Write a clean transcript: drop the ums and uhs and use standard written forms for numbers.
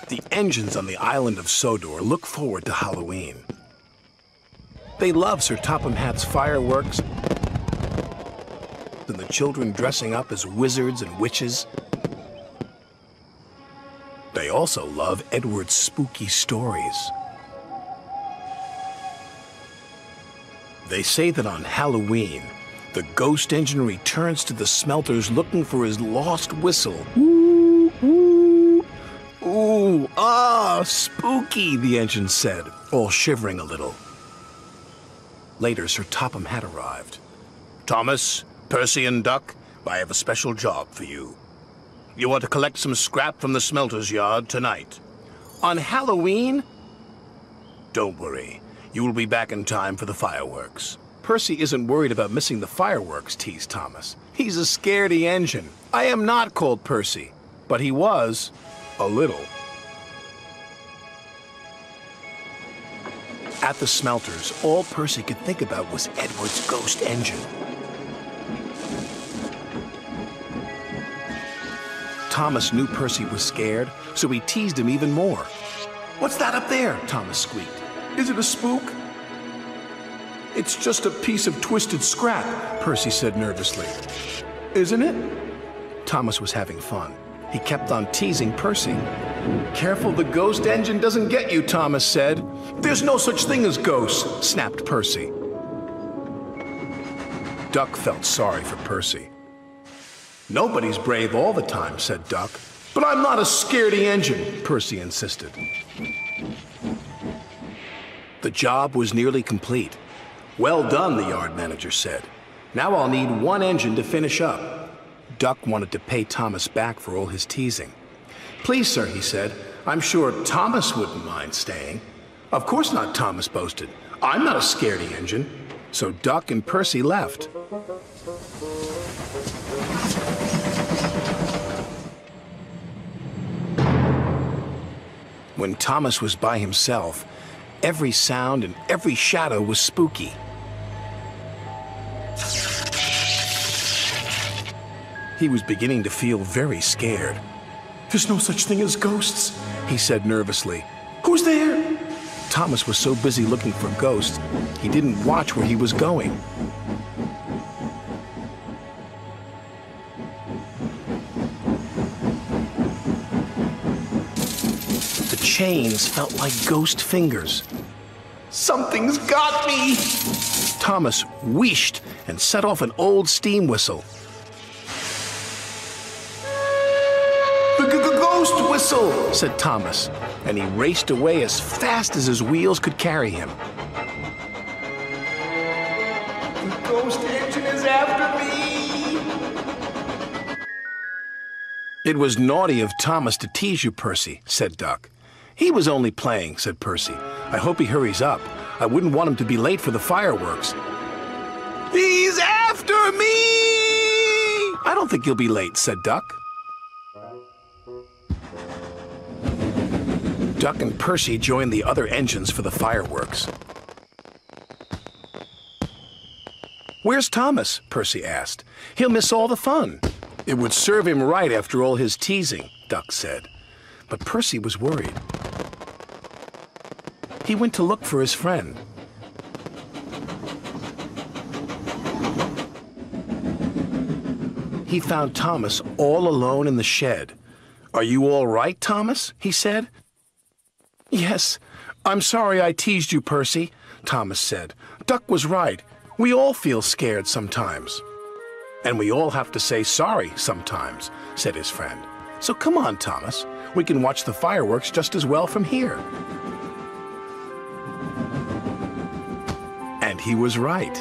The engines on the island of Sodor look forward to Halloween. They love Sir Topham Hatt's fireworks and the children dressing up as wizards and witches. They also love Edward's spooky stories. They say that on Halloween, the ghost engine returns to the smelters looking for his lost whistle. Ooh, ooh, ooh, ah, spooky, the engine said, all shivering a little. Later, Sir Topham Hatt arrived. Thomas, Percy, and Duck, I have a special job for you. You are to collect some scrap from the smelter's yard tonight. On Halloween? Don't worry. You will be back in time for the fireworks. Percy isn't worried about missing the fireworks, teased Thomas. He's a scaredy engine. I am not called Percy, but he was a little. At the smelters, all Percy could think about was Edward's ghost engine. Thomas knew Percy was scared, so he teased him even more. What's that up there? Thomas squeaked. Is it a spook? It's just a piece of twisted scrap, Percy said nervously. Isn't it? Thomas was having fun. He kept on teasing Percy. Careful the ghost engine doesn't get you, Thomas said. There's no such thing as ghosts, snapped Percy. Duck felt sorry for Percy. Nobody's brave all the time, said Duck. But I'm not a scaredy engine, Percy insisted. The job was nearly complete. Well done, the yard manager said. Now I'll need one engine to finish up. Duck wanted to pay Thomas back for all his teasing. Please, sir, he said. I'm sure Thomas wouldn't mind staying. Of course not, Thomas boasted. I'm not a scaredy engine. So Duck and Percy left. When Thomas was by himself, every sound and every shadow was spooky. He was beginning to feel very scared. There's no such thing as ghosts, he said nervously. Who's there? Thomas was so busy looking for ghosts, he didn't watch where he was going. The chains felt like ghost fingers. Something's got me! Thomas wheeshed and set off an old steam whistle. The ghost whistle, said Thomas, and he raced away as fast as his wheels could carry him. The ghost engine is after me! It was naughty of Thomas to tease you, Percy, said Duck. He was only playing, said Percy. I hope he hurries up. I wouldn't want him to be late for the fireworks. He's after me! I don't think he'll be late, said Duck. Duck and Percy joined the other engines for the fireworks. Where's Thomas? Percy asked. He'll miss all the fun. It would serve him right after all his teasing, Duck said. But Percy was worried. He went to look for his friend. He found Thomas all alone in the shed. Are you all right, Thomas? He said. Yes, I'm sorry I teased you, Percy, Thomas said. Duck was right. We all feel scared sometimes. And we all have to say sorry sometimes, said his friend. So come on, Thomas. We can watch the fireworks just as well from here. And he was right.